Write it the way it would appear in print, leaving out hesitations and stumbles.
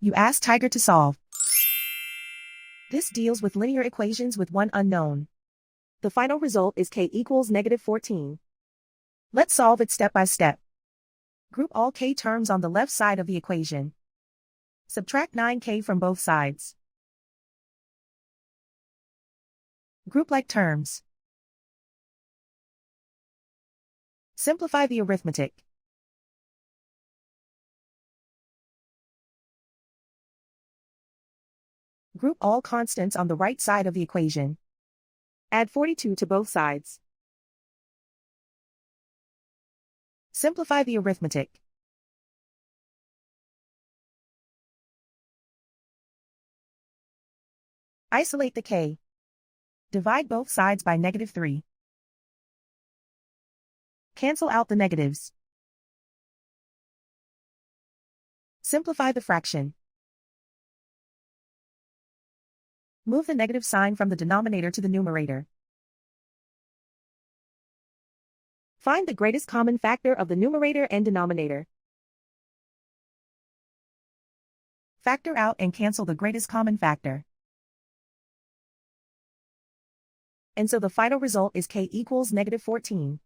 You ask Tiger to solve. This deals with linear equations with one unknown. The final result is k equals -14. Let's solve it step by step. Group all k terms on the left side of the equation. Subtract 9k from both sides. Group like terms. Simplify the arithmetic. Group all constants on the right side of the equation. Add 42 to both sides. Simplify the arithmetic. Isolate the k. Divide both sides by -3. Cancel out the negatives. Simplify the fraction. Move the negative sign from the denominator to the numerator. Find the greatest common factor of the numerator and denominator. Factor out and cancel the greatest common factor. And so the final result is k equals -14.